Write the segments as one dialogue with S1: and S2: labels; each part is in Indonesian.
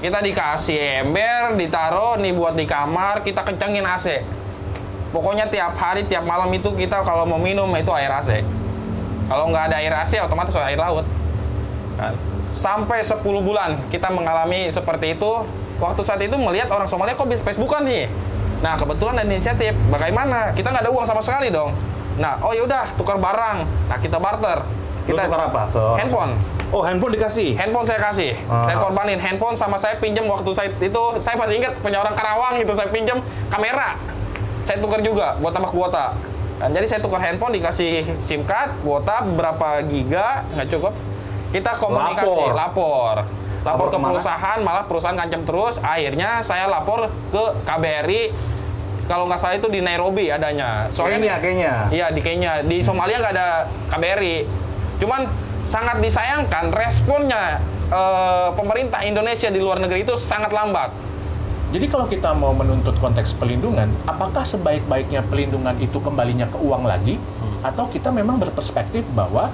S1: Kita dikasih ember, ditaruh nih buat di kamar, kita kencengin AC. Pokoknya tiap hari, tiap malam itu kita kalau mau minum itu air AC. Kalau nggak ada air AC, otomatis air laut. Kan? Sampai 10 bulan kita mengalami seperti itu. Waktu saat itu melihat orang Somalia kok bisa Facebookan nih. Nah kebetulan ada inisiatif. Bagaimana? Kita nggak ada uang sama sekali dong. Nah, oh yaudah tukar barang. Nah kita barter. Kita
S2: tukar apa?
S1: Handphone.
S2: Oh, handphone dikasih?
S1: Handphone saya kasih. Saya korbanin handphone sama saya pinjam waktu saya itu. Saya masih ingat punya orang Karawang gitu. Saya pinjam kamera. Saya tukar juga buat tambah kuota. Nah, jadi saya tukar handphone dikasih SIM card, kuota berapa giga nggak cukup. Kita komunikasi, lapor ke perusahaan, malah perusahaan ngancam terus. Akhirnya saya lapor ke KBRI. Kalau nggak salah itu di Nairobi adanya.
S2: Soalnya Kenya.
S1: Iya di Kenya. Di Somalia nggak ada KBRI. Cuman sangat disayangkan responnya pemerintah Indonesia di luar negeri itu sangat lambat.
S3: Jadi kalau kita mau menuntut konteks pelindungan, apakah sebaik-baiknya pelindungan itu kembalinya ke uang lagi, atau kita memang berperspektif bahwa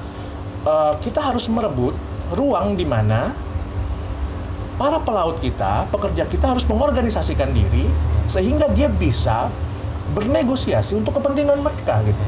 S3: kita harus merebut ruang di mana para pelaut kita, pekerja kita harus mengorganisasikan diri sehingga dia bisa bernegosiasi untuk kepentingan mereka gitu.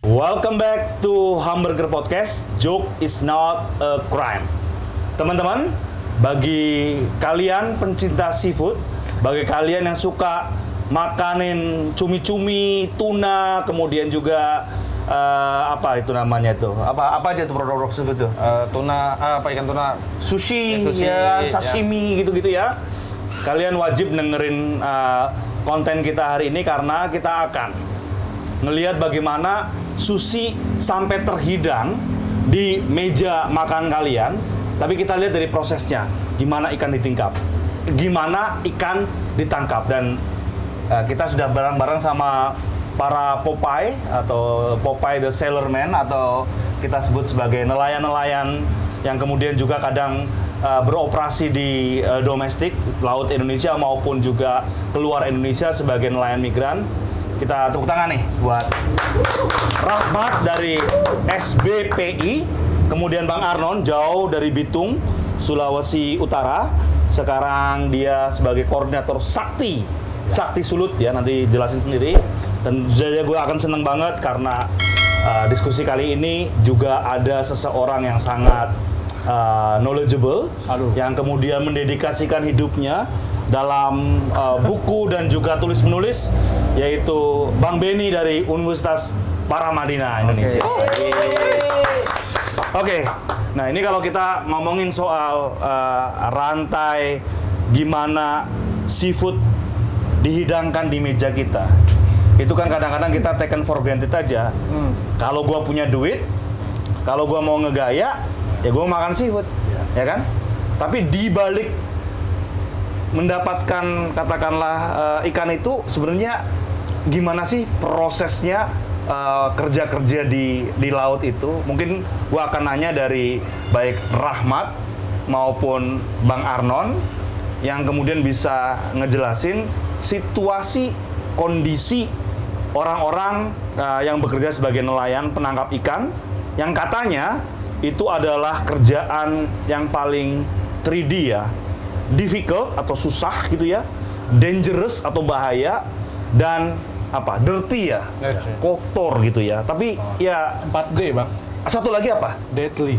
S2: Welcome back to Hamburger Podcast. Joke is not a crime. Teman-teman, bagi kalian pencinta seafood, bagi kalian yang suka makanin cumi-cumi, tuna, kemudian juga apa itu namanya tuh? Apa aja tuh produk seafood tuh?
S1: Tuna, ikan tuna,
S2: sushi,
S1: sushi
S2: ya, sashimi gitu-gitu ya. Kalian wajib dengerin konten kita hari ini karena kita akan ngelihat bagaimana sushi sampai terhidang di meja makan kalian, tapi kita lihat dari prosesnya, gimana ikan ditingkap, gimana ikan ditangkap, dan kita sudah bareng-bareng sama para Popeye atau Popeye the Sailorman atau kita sebut sebagai nelayan-nelayan yang kemudian juga kadang beroperasi di domestik laut Indonesia maupun juga keluar Indonesia sebagai nelayan migran. Kita tepuk tangan nih buat Rahmat dari SBPI, kemudian Bang Arnon jauh dari Bitung, Sulawesi Utara. Sekarang dia sebagai koordinator Sakti Sulut ya, nanti jelasin sendiri. Dan gue akan seneng banget karena diskusi kali ini juga ada seseorang yang sangat knowledgeable, yang kemudian mendedikasikan hidupnya dalam buku dan juga tulis-menulis, yaitu Bang Beni dari Universitas Paramadina Indonesia. Oke. Nah ini kalau kita ngomongin soal rantai gimana seafood dihidangkan di meja kita, itu kan kadang-kadang kita taken for granted aja. Kalau gua punya duit, kalau gua mau ngegaya, ya gua makan seafood, ya kan? Tapi di balik mendapatkan katakanlah ikan itu sebenarnya gimana sih prosesnya kerja-kerja di laut itu? Mungkin gua akan nanya dari baik Rahmat maupun Bang Arnon yang kemudian bisa ngejelasin situasi kondisi orang-orang yang bekerja sebagai nelayan penangkap ikan yang katanya itu adalah kerjaan yang paling 3D ya. Difficult atau susah gitu ya, dangerous atau bahaya, dan dirty ya, kotor gitu ya. Tapi ya
S3: 4D bang.
S2: Satu lagi apa?
S3: Deadly.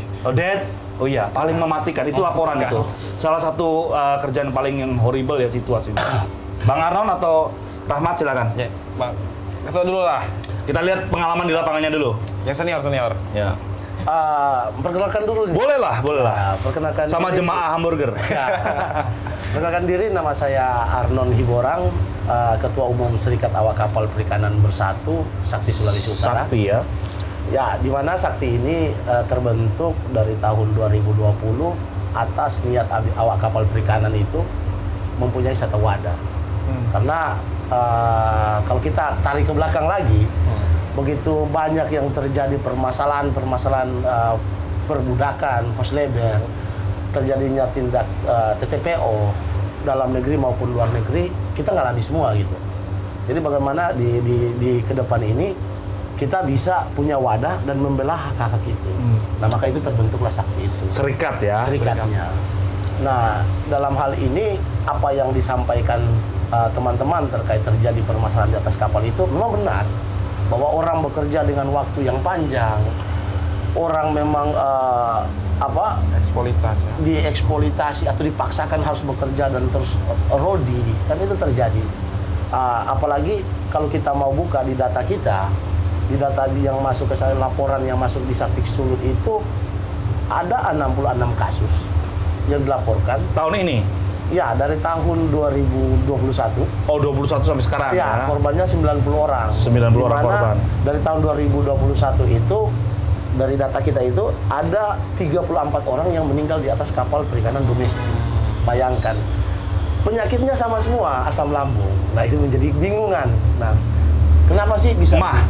S2: Oh iya, paling mematikan. Itu laporan itu. Salah satu kerjaan paling yang horrible ya situasinya. Bang Arnon atau Rahmat silakan.
S1: Ya, Bang. Ketua dulu lah.
S2: Kita lihat pengalaman di lapangannya dulu.
S1: Yang senior.
S2: Ya.
S4: Perkenalkan dulu nih.
S2: Boleh lah.
S4: Perkenalkan
S2: sama
S4: diri.
S2: jemaah hamburger.
S4: Ya. Perkenalkan diri, nama saya Arnon Hiborang, Ketua Umum Serikat Awak Kapal Perikanan Bersatu Sakti Sulawesi Utara.
S2: Sakti ya.
S4: Ya, di mana Sakti ini terbentuk dari tahun 2020 atas niat awak kapal perikanan itu mempunyai satu wadah. Karena kalau kita tarik ke belakang lagi, begitu banyak yang terjadi permasalahan perbudakan, forced labor, terjadinya tindak TTPO dalam negeri maupun luar negeri, kita ngalami semua gitu. Jadi bagaimana di ke depan ini kita bisa punya wadah dan membela hak-hak itu. Nah, maka itu terbentuklah Sakti itu.
S2: Serikat ya.
S4: Serikatnya. Nah, dalam hal ini apa yang disampaikan teman-teman terkait terjadi permasalahan di atas kapal itu memang benar bahwa orang bekerja dengan waktu yang panjang, orang memang
S1: eksploitasi.
S4: dieksploitasi atau dipaksakan harus bekerja dan terus rodi, kan itu terjadi. Apalagi kalau kita mau buka di data kita, di data yang masuk ke saya, laporan yang masuk di Sakti Sulut itu ada 66 kasus yang dilaporkan.
S2: Tahun ini?
S4: Ya, dari tahun 2021.
S2: Oh, 21 sampai sekarang
S4: Ya,
S2: ya?
S4: korbannya 90 orang.
S2: 90 orang
S4: Di mana
S2: korban.
S4: Dari tahun 2021 itu, dari data kita itu, ada 34 orang yang meninggal di atas kapal perikanan domestik. Bayangkan. Penyakitnya sama semua, asam lambung. Nah, itu menjadi bingungan. Nah, kenapa sih bisa...
S2: Mah?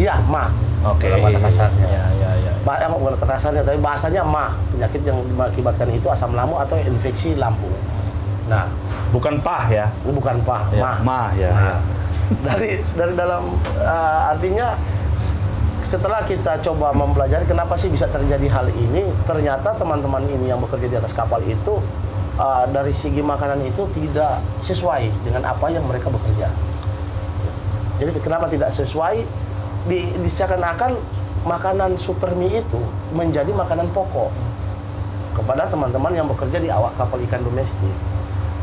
S4: Iya, mah.
S2: Oke.
S4: Dalam kata kasarnya.
S2: Ya.
S4: Bukan kata kasarnya, tapi bahasanya mah. Penyakit yang mengakibatkan itu asam lambung atau infeksi lambung. Nah,
S2: Bukan pah ya?
S4: ini bukan pah,
S2: Ya,
S4: mah.
S2: mah ya.
S4: Nah, dari dalam artinya setelah kita coba mempelajari kenapa sih bisa terjadi hal ini, ternyata teman-teman ini yang bekerja di atas kapal itu dari segi makanan itu tidak sesuai dengan apa yang mereka bekerja. Jadi kenapa tidak sesuai? Seakan-akan makanan super mie itu menjadi makanan pokok kepada teman-teman yang bekerja di awak kapal ikan domestik.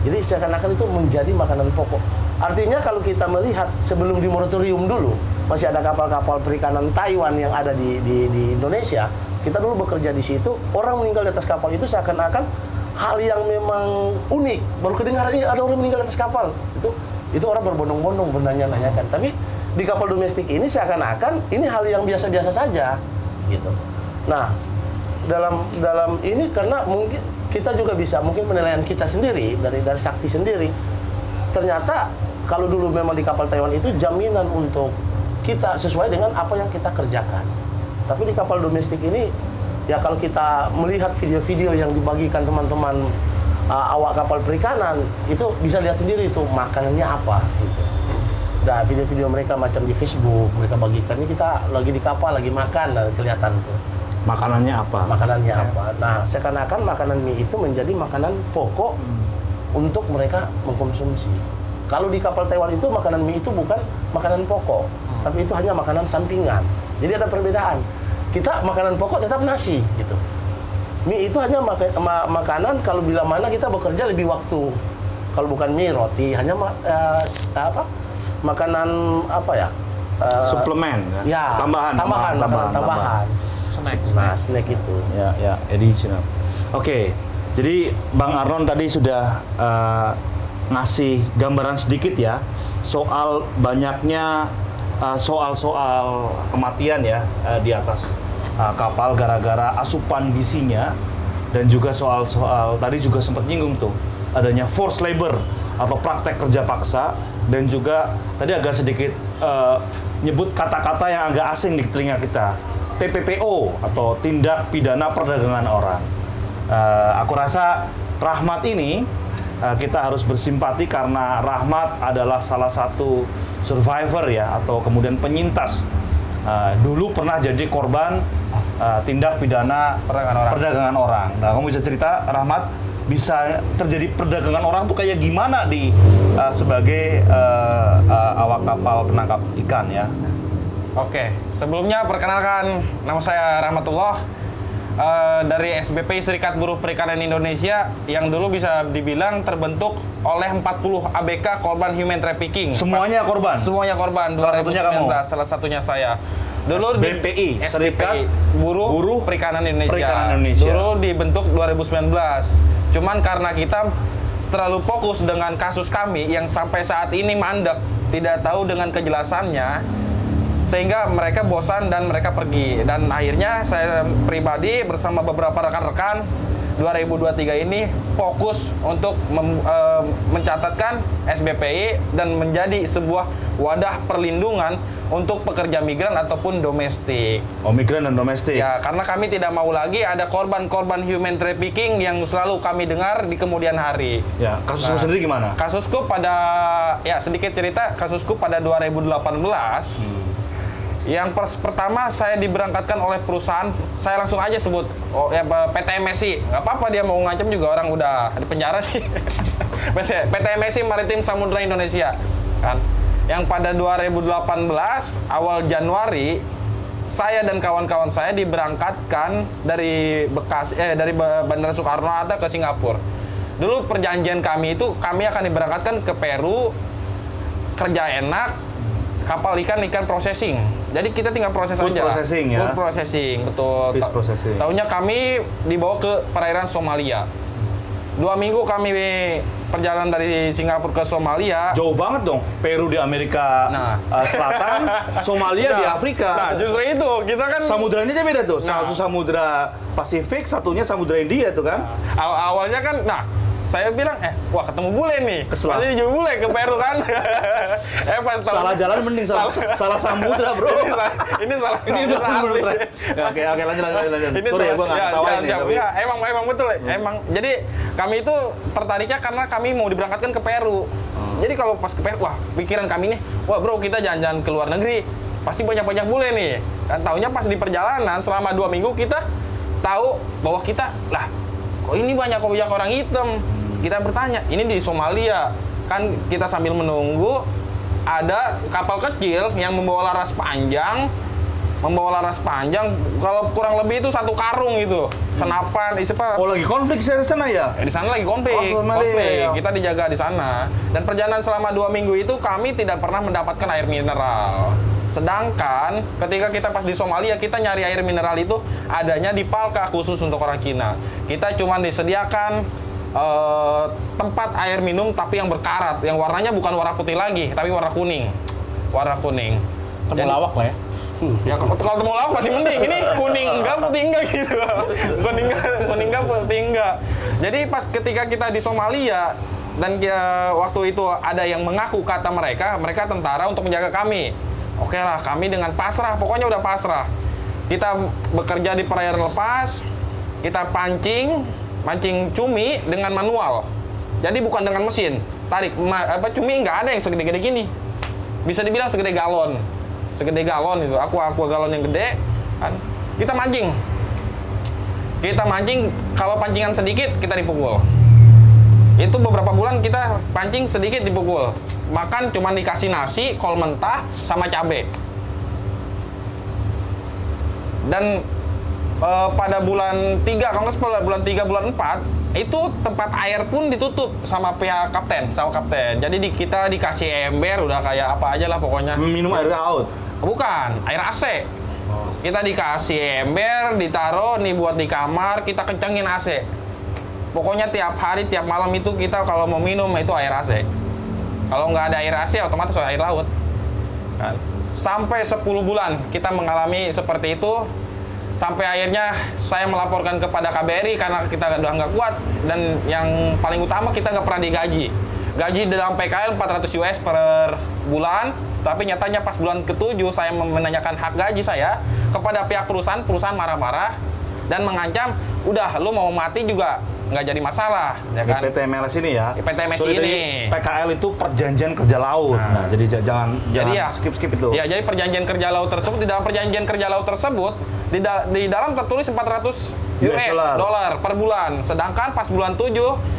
S4: Jadi seakan-akan itu menjadi makanan pokok. Artinya kalau kita melihat sebelum di moratorium dulu, masih ada kapal-kapal perikanan Taiwan yang ada di Indonesia, kita dulu bekerja di situ, orang meninggal di atas kapal itu seakan-akan hal yang memang unik. Baru kedengaran ada orang meninggal di atas kapal. Itu orang berbondong-bondong menanya-nanyakan. Tapi di kapal domestik ini seakan-akan ini hal yang biasa-biasa saja gitu. Nah, dalam ini karena mungkin kita juga bisa mungkin penilaian kita sendiri dari Sakti sendiri. Ternyata kalau dulu memang di kapal Taiwan itu jaminan untuk kita sesuai dengan apa yang kita kerjakan. Tapi di kapal domestik ini ya kalau kita melihat video-video yang dibagikan teman-teman awak kapal perikanan itu bisa lihat sendiri itu makanannya apa gitu. Nah, video-video mereka macam di Facebook mereka bagikan, ini kita lagi di kapal lagi makan dan kelihatan tuh.
S2: Makanannya apa?
S4: Makanannya apa? Nah, seakan-akan makanan mie itu menjadi makanan pokok untuk mereka mengkonsumsi. Kalau di kapal Taiwan itu makanan mie itu bukan makanan pokok, tapi itu hanya makanan sampingan. Jadi ada perbedaan. Kita makanan pokok tetap nasi gitu. Mie itu hanya makanan kalau bila mana kita bekerja lebih waktu. Kalau bukan mie, roti, hanya makanan apa ya?
S2: Suplemen
S4: Ya,
S2: tambahan.
S4: tambahan. Snack itu.
S2: Ya, additional. Oke. Jadi Bang Arnon tadi sudah ngasih gambaran sedikit ya soal banyaknya soal-soal kematian ya di atas kapal gara-gara asupan gizinya, dan juga soal-soal tadi juga sempat nyinggung tuh adanya forced labor atau praktek kerja paksa, dan juga tadi agak sedikit nyebut kata-kata yang agak asing di telinga kita, TPPO atau tindak pidana perdagangan orang. Aku rasa Rahmat ini kita harus bersimpati karena Rahmat adalah salah satu survivor ya, atau kemudian penyintas. Dulu pernah jadi korban tindak pidana perdagangan orang. Nah, kamu bisa cerita, Rahmat, bisa terjadi perdagangan orang tuh kayak gimana di sebagai awak kapal penangkap ikan ya?
S1: Oke, sebelumnya perkenalkan, nama saya Rahmatullah. Dari SBPI Serikat Buruh Perikanan Indonesia yang dulu bisa dibilang terbentuk oleh 40 ABK korban human trafficking.
S2: Semuanya korban?
S1: Semuanya korban.
S2: Salah satunya kamu?
S1: Salah satunya saya. Dulu
S2: SBPI, Serikat
S1: Buruh Perikanan Indonesia.
S2: Perikanan Indonesia.
S1: Dulu dibentuk 2019. Cuman karena kita terlalu fokus dengan kasus kami yang sampai saat ini mandek, tidak tahu dengan kejelasannya, sehingga mereka bosan dan mereka pergi. Dan akhirnya saya pribadi bersama beberapa rekan-rekan 2023 ini fokus untuk mencatatkan SBPI dan menjadi sebuah wadah perlindungan untuk pekerja migran ataupun domestik.
S2: Oh, migran dan domestik.
S1: Ya, karena kami tidak mau lagi ada korban-korban human trafficking yang selalu kami dengar di kemudian hari.
S2: Ya, kasusmu sendiri gimana?
S1: Kasusku pada, ya sedikit cerita, kasusku pada 2018. Yang pertama saya diberangkatkan oleh perusahaan, saya langsung aja sebut, PT MSI. Nggak apa-apa dia mau ngancam juga, orang udah di penjara sih. PT MSI Maritim Samudra Indonesia. Kan. Yang pada 2018 awal Januari saya dan kawan-kawan saya diberangkatkan dari dari Bandara Soekarno-Hatta ke Singapura. Dulu perjanjian kami itu kami akan diberangkatkan ke Peru, kerja enak, kapal ikan processing. Jadi kita tinggal proses
S2: Food
S1: aja.
S2: processing ya.
S1: Food processing, betul.
S2: Fish processing.
S1: Tahunya kami dibawa ke perairan Somalia. 2 minggu kami perjalanan dari Singapura ke Somalia.
S2: Jauh banget dong. Peru di Amerika Selatan, Somalia di Afrika.
S1: Nah, justru itu kita kan
S2: Samudranya aja beda tuh.
S1: Nah.
S2: Satu samudra Pasifik, satunya samudra India tuh kan.
S1: awalnya kan, saya bilang, wah ketemu bule nih.
S2: Kesel.
S1: Pasti juga bule ke Peru kan. Pas tahu
S2: Salah jalan mending salah samudra, bro.
S1: ini salah.
S2: Ini udah
S1: asli.
S2: bener. Oke, lanjut.
S1: Ini
S2: Sorry ya, gua nggak ketawain nih.
S1: siap.
S2: Tapi
S1: Ya, emang betul. Emang jadi kami itu tertariknya karena kami mau diberangkatkan ke Peru. Jadi kalau pas ke Peru, wah pikiran kami nih, wah bro kita jalan-jalan ke luar negeri, pasti banyak bule nih. Dan taunya pas di perjalanan selama 2 minggu kita tahu bahwa kita, lah kok ini banyak orang hitam. Kita bertanya, ini di Somalia. Kan kita sambil menunggu, ada kapal kecil yang membawa laras panjang, kalau kurang lebih itu 1 karung itu, senapan,
S2: oh lagi konflik di sana ya?
S1: di sana lagi konflik.
S2: Somalia.
S1: Kita dijaga di sana. Dan perjalanan selama 2 minggu itu kami tidak pernah mendapatkan air mineral. Sedangkan ketika kita pas di Somalia, kita nyari air mineral itu adanya di Palka khusus untuk orang Cina. Kita cuma disediakan tempat air minum tapi yang berkarat, yang warnanya bukan warna putih lagi, tapi warna kuning.
S3: Temulawak lah ya.
S1: Ya kalau temulawak masih mending, ini kuning enggak, putih enggak gitu. kuning enggak, putih enggak. Jadi pas ketika kita di Somalia dan waktu itu ada yang mengaku kata mereka tentara untuk menjaga kami. Oke lah, kami dengan pasrah, pokoknya udah pasrah. Kita bekerja di perairan lepas, kita pancing cumi dengan manual. Jadi bukan dengan mesin. Tarik cumi nggak ada yang segede-gede gini. Bisa dibilang segede galon. Segede galon itu. Aqua galon yang gede kan. Kita mancing, kalau pancingan sedikit kita dipukul. Itu beberapa bulan kita pancing sedikit dipukul. Makan cuma dikasih nasi, kol mentah sama cabai. Dan pada bulan 3, kalau nggak salah bulan 3, bulan 4, itu tempat air pun ditutup sama pihak kapten. Jadi kita dikasih ember, udah kayak apa aja lah pokoknya.
S2: Minum air laut?
S1: Bukan, air AC. Kita dikasih ember, ditaruh nih buat di kamar, kita kencengin AC. Pokoknya tiap hari, tiap malam itu kita kalau mau minum itu air AC. Kalau nggak ada air AC, otomatis air laut. Kan? Sampai 10 bulan kita mengalami seperti itu. Sampai akhirnya saya melaporkan kepada KBRI karena kita udah nggak kuat. Dan yang paling utama kita nggak pernah digaji. Gaji dalam PKL 400 US per bulan. Tapi nyatanya pas bulan ke-7 saya menanyakan hak gaji saya kepada pihak perusahaan marah-marah dan mengancam, udah lu mau mati juga nggak jadi masalah, ya kan?
S2: PT MLS ini ya?
S1: PT MSI
S2: Sorry,
S1: ini.
S2: PKL itu perjanjian kerja laut. Nah, jadi jangan skip itu.
S1: Ya, jadi perjanjian kerja laut tersebut, di dalam perjanjian kerja laut tersebut di dalam tertulis 400 US dollar per bulan. Sedangkan pas bulan 7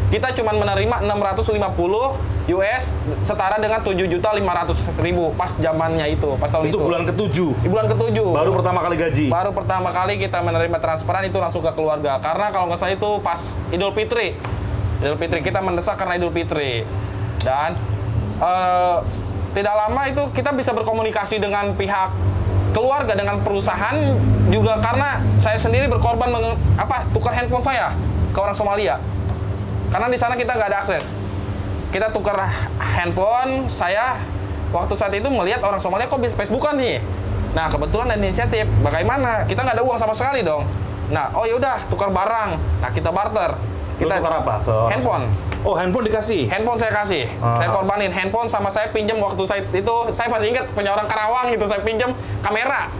S1: kita cuma menerima 650 US setara dengan 7.500.000 pas zamannya itu, pas tahun itu.
S2: Itu bulan ke-7.
S1: Di bulan ke-7.
S2: Baru pertama kali gaji.
S1: Baru pertama kali kita menerima transferan itu langsung ke keluarga. Karena kalau nggak salah itu pas Idul Fitri. Idul Fitri kita mendesak karena Idul Fitri. Dan tidak lama itu kita bisa berkomunikasi dengan pihak keluarga, dengan perusahaan juga, karena saya sendiri berkorban tukar handphone saya ke orang Somalia. Karena di sana kita nggak ada akses. Kita tukar handphone, saya waktu saat itu melihat orang Somalia kok bisa Facebookan nih. Nah kebetulan ada inisiatif, bagaimana? Kita nggak ada uang sama sekali dong. Nah, oh yaudah tukar barang. Nah kita barter.
S2: Lu tukar apa? Ke orang?
S1: Handphone.
S2: Oh, handphone dikasih?
S1: Handphone saya kasih. Saya korbanin handphone sama saya pinjam waktu saya masih ingat punya orang Karawang gitu, saya pinjam kamera.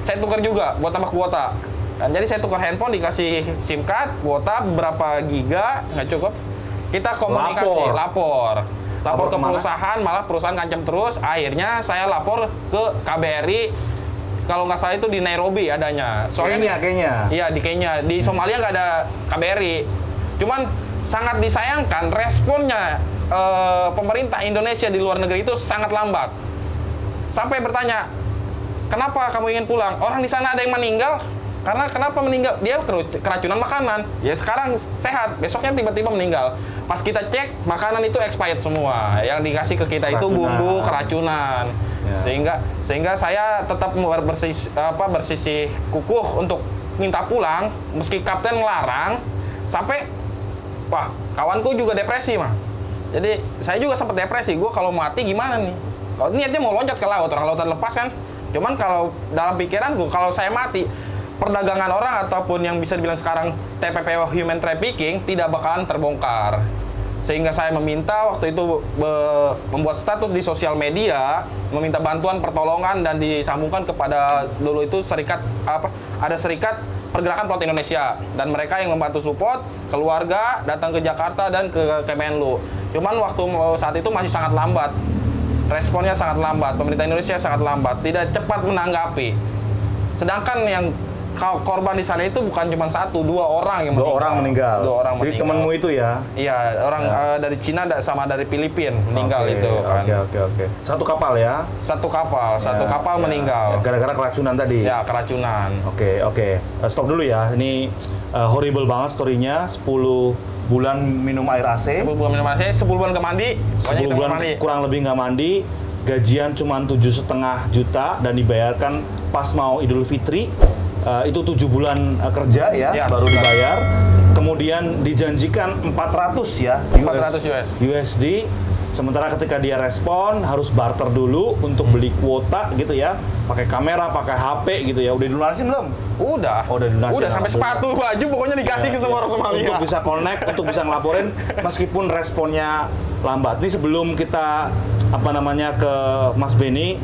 S1: Saya tukar juga buat tambah kuota. Dan jadi saya tukar handphone dikasih SIM card, kuota berapa giga nggak cukup. Kita komunikasi, lapor ke
S2: kemana?
S1: perusahaan, malah perusahaan ngancam terus. Akhirnya saya lapor ke KBRI. Kalau nggak salah itu di Nairobi adanya.
S2: Kenya.
S1: Iya di Kenya. Di Somalia nggak ada KBRI. Cuman sangat disayangkan responnya pemerintah Indonesia di luar negeri itu sangat lambat. Sampai bertanya, kenapa kamu ingin pulang? Orang di sana ada yang meninggal. Karena kenapa meninggal? Dia keracunan makanan. Ya sekarang sehat, besoknya tiba-tiba meninggal. Pas kita cek, makanan itu expired semua. Yang dikasih ke kita itu bumbu keracunan. Ya. Sehingga saya tetap bersisih kukuh untuk minta pulang, meski kapten melarang. Sampai, wah, kawanku juga depresi mah. Jadi saya juga sempat depresi. Gue kalau mati gimana nih? Kalau niatnya mau loncat ke laut, orang lautan lepas kan. Cuman kalau dalam pikiran gue, kalau saya mati, perdagangan orang ataupun yang bisa dibilang sekarang TPPO human trafficking tidak bakalan terbongkar. Sehingga saya meminta waktu itu membuat status di sosial media, meminta bantuan pertolongan dan disambungkan kepada dulu itu ada serikat Pergerakan Pelaut Indonesia, dan mereka yang membantu support keluarga datang ke Jakarta dan ke Kemenlu. Cuman waktu saat itu masih sangat lambat. Responnya sangat lambat, pemerintah Indonesia sangat lambat, tidak cepat menanggapi. Sedangkan yang korban di sana itu bukan cuma 1, 2 orang yang meninggal.
S2: 2 orang meninggal.
S1: 2 orang
S2: Jadi
S1: meninggal.
S2: temenmu itu ya?
S1: Iya, orang dari Cina sama dari Filipina meninggal itu kan.
S2: Oke. Satu kapal ya?
S1: Satu kapal meninggal.
S2: Gara-gara keracunan tadi?
S1: Ya, keracunan.
S2: Oke. Stop dulu ya. Ini horrible banget story-nya. 10 bulan minum air AC.
S1: 10 bulan minum AC, 10 bulan ke mandi.
S2: 10 bulan kurang lebih nggak mandi. Gajian cuma 7,5 juta dan dibayarkan pas mau Idul Fitri. Itu 7 bulan kerja ya, baru dibayar. Kemudian dijanjikan 400 ya,
S1: 400
S2: USD. Sementara ketika dia respon harus barter dulu untuk beli kuota gitu ya, pakai kamera, pakai HP gitu ya. Udah dilunasin belum?
S1: Udah
S2: dilunasin.
S1: Udah sampai sepatu, baju pokoknya dikasih ke semua orang Somalia.
S2: Untuk bisa connect, untuk bisa ngelaporin meskipun responnya lambat. Ini sebelum kita ke Mas Benny,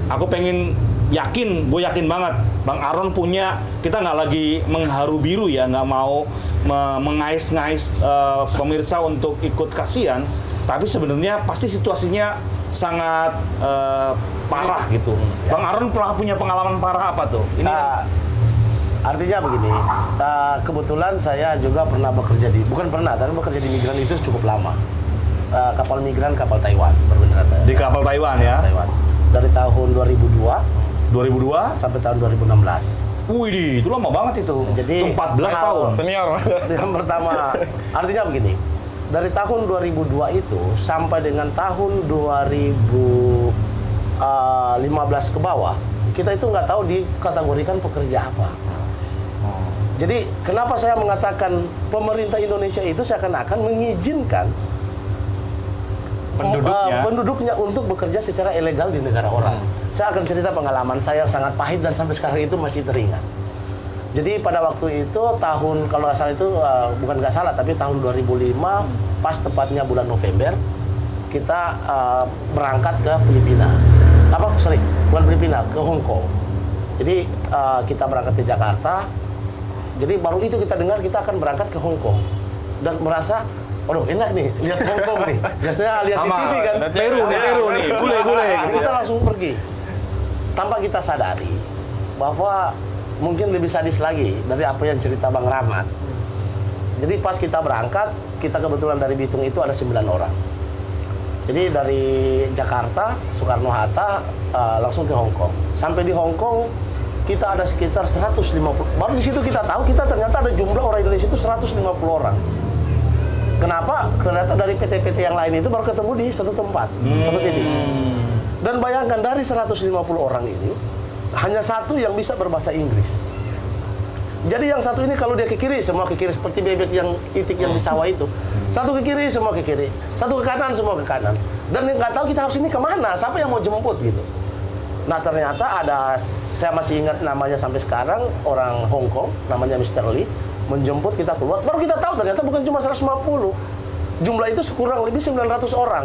S2: aku pengen gue yakin banget Bang Aron punya, kita nggak lagi mengharu biru ya, nggak mau mengais-ngais pemirsa untuk ikut kasihan, tapi sebenarnya pasti situasinya sangat parah gitu. Ya. Bang Aron pernah punya pengalaman parah apa tuh? Ini
S4: artinya begini, kebetulan saya juga pernah bekerja tapi bekerja di migran itu cukup lama. Kapal migran, kapal Taiwan, berbendera
S2: di kapal Taiwan ya?
S4: Taiwan. Dari tahun 2002 sampai tahun 2016.
S2: Wih, itu lama banget itu.
S4: Jadi
S2: itu 14 tahun.
S1: Senior.
S4: Yang pertama, artinya begini. Dari tahun 2002 itu sampai dengan tahun 2015 ke bawah, kita itu nggak tahu dikategorikan pekerja apa. Jadi kenapa saya mengatakan pemerintah Indonesia itu seakan-akan mengizinkan penduduknya untuk bekerja secara ilegal di negara orang. Saya akan cerita pengalaman saya yang sangat pahit dan sampai sekarang itu masih teringat. Jadi pada waktu itu kalau nggak salah itu bukan nggak salah tapi tahun 2005 pas tepatnya bulan November kita berangkat ke Filipina. Bukan Filipina, ke Hong Kong. Jadi kita berangkat ke Jakarta. Jadi baru itu kita dengar kita akan berangkat ke Hong Kong dan merasa waduh enak nih, lihat Hong Kong nih. Biasanya lihat di TV kan.
S2: Peru nih, bule-bule.
S4: Kita langsung pergi. Tanpa kita sadari bahwa mungkin lebih sadis lagi dari apa yang cerita Bang Rahmat. Jadi pas kita berangkat, kita kebetulan dari Bitung itu ada 9 orang. Jadi dari Jakarta, Soekarno-Hatta langsung ke Hong Kong. Sampai di Hong Kong kita ada sekitar 150. Baru di situ kita tahu kita ternyata ada jumlah orang Indonesia itu 150 orang. Kenapa? Ternyata dari PT-PT yang lain itu baru ketemu di satu tempat, satu titik. Dan bayangkan dari 150 orang ini, hanya satu yang bisa berbahasa Inggris. Jadi yang satu ini kalau dia ke kiri, semua ke kiri. Seperti bebek yang itik yang di sawah itu. Satu ke kiri, semua ke kiri. Satu ke kanan, semua ke kanan. Dan nggak tahu kita harus ini kemana, siapa yang mau jemput gitu. Nah ternyata saya masih ingat namanya sampai sekarang, orang Hong Kong, namanya Mr. Lee, menjemput kita keluar. Baru kita tahu ternyata bukan cuma 150. Jumlah itu kurang lebih 900 orang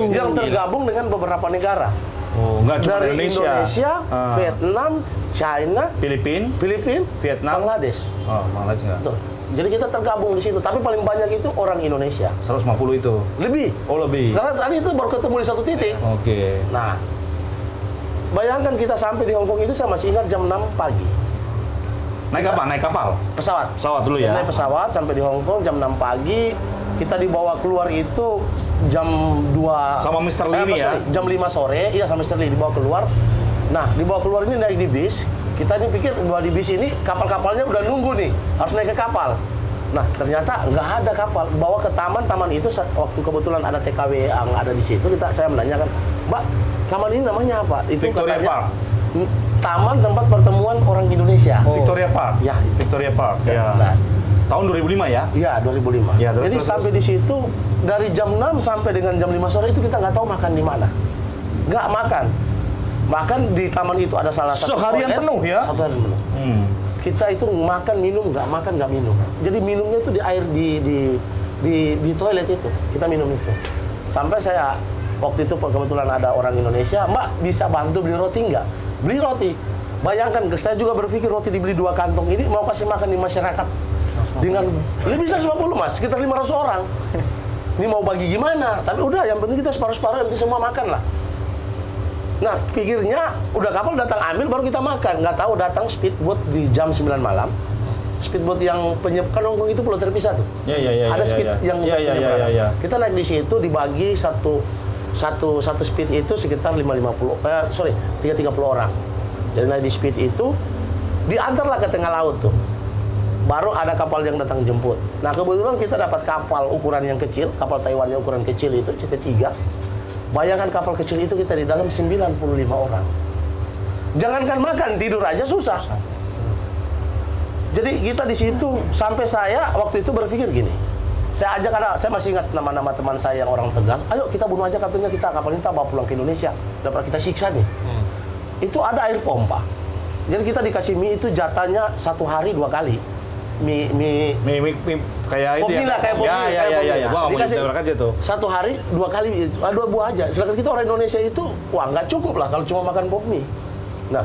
S4: yang tergabung dengan beberapa negara.
S2: Oh, nggak cuma
S4: Dari Indonesia,
S2: Ah.
S4: Vietnam, China,
S2: Filipina,
S4: Vietnam, Bangladesh.
S2: Oh, Bangladesh nggak?
S4: Tuh. Jadi kita tergabung di situ, tapi paling banyak itu orang Indonesia.
S2: 150 itu.
S4: Lebih.
S2: Oh, lebih.
S4: Karena tadi itu baru ketemu di satu titik.
S2: Oke.
S4: Nah, bayangkan kita sampai di Hong Kong itu saya masih ingat jam 6 pagi.
S2: Naik apa? Naik kapal?
S4: Pesawat.
S2: Pesawat dulu ya.
S4: Naik pesawat sampai di Hong Kong jam 6 pagi. Kita dibawa keluar itu jam 2
S2: Sama Mr. Lee ini ya?
S4: Jam 5 sore, iya sama Mr. Lee dibawa keluar. Nah, dibawa keluar ini naik di bis. Kita ini pikir bahwa di bis ini kapal-kapalnya udah nunggu nih, harus naik ke kapal. Nah, ternyata nggak ada kapal. Bawa ke taman itu waktu kebetulan ada TKW yang ada di situ, saya menanyakan, Mbak, taman ini namanya apa? Itu
S2: Victoria
S4: katanya,
S2: Park.
S4: Taman tempat pertemuan orang Indonesia.
S2: Victoria Park.
S4: Ya, itu.
S2: Victoria Park. Ya.
S4: Nah,
S2: Tahun 2005 ya?
S4: Iya, 2005.
S2: Ya, terus,
S4: Jadi
S2: terus,
S4: sampai di situ dari jam 6 sampai dengan jam 5 sore itu kita nggak tahu makan di mana. Nggak makan. Bahkan di taman itu ada salah satu
S2: Seharian
S4: toilet,
S2: penuh ya?
S4: Satu hari penuh. Kita itu makan minum nggak minum. Jadi minumnya itu di air di toilet itu. Kita minum itu. Sampai saya waktu itu kebetulan ada orang Indonesia, Mbak bisa bantu beli roti nggak? Beli roti. Bayangkan, saya juga berpikir roti dibeli 2 kantong ini mau kasih makan di masyarakat dengan lebih 150 mas, sekitar 500 orang. Ini mau bagi gimana? Tapi udah, yang penting kita separuh-separuh, yang penting semua makan lah. Nah, pikirnya udah kapal datang ambil baru kita makan. Nggak tahu datang speedboat di jam 9 malam. Speedboat yang kan Hong Kong itu pulau terpisah tuh.
S2: Iya.
S4: Ada speed yang penyeberangan.
S2: Iya.
S4: Kita naik di situ dibagi satu speed itu sekitar 330 orang. Jadi naik di speed itu diantarlah ke tengah laut tuh. Baru ada kapal yang datang jemput. Nah, kebetulan kita dapat kapal ukuran yang kecil, kapal Taiwan yang ukuran kecil itu CT3. Bayangkan kapal kecil itu kita di dalam 95 orang. Jangankan makan, tidur aja susah. Jadi kita di situ sampai saya waktu itu berpikir gini. Saya masih ingat nama-nama teman saya yang orang Tegal. Ayo kita bunuh aja kapalnya, kapal ini kita bawa pulang ke Indonesia. Dapat kita siksa nih. Itu ada air pompa. Jadi kita dikasih mie itu jatahnya 1 hari 2 kali. Mie
S2: kayak itu
S4: Popmi
S2: ya.
S4: lah, kayak Popmi.
S2: Ya. Gua nggak mau
S4: Dikasih
S2: ditembak aja tuh.
S4: 1 hari 2 kali, 2 buah aja. Sedangkan kita orang Indonesia itu, wah nggak cukup lah kalau cuma makan Popmi. Nah,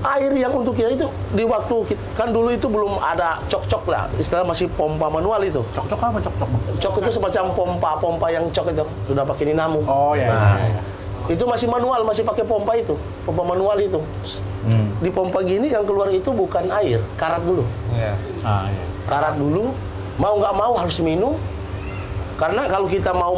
S4: air yang untuk kita itu di waktu kan dulu itu belum ada cok-cok lah, istilah masih pompa manual itu.
S3: Cok-cok apa cok-cok?
S4: Cok itu semacam pompa yang cok itu sudah pakai dinamo.
S3: Oh iya.
S4: Nah,
S3: iya.
S4: itu masih manual, masih pakai pompa itu, pompa manual itu. Di pompa gini yang keluar itu bukan air, karat dulu.
S1: Iya.
S3: Iya.
S4: Karat dulu, mau nggak mau harus minum. Karena kalau kita mau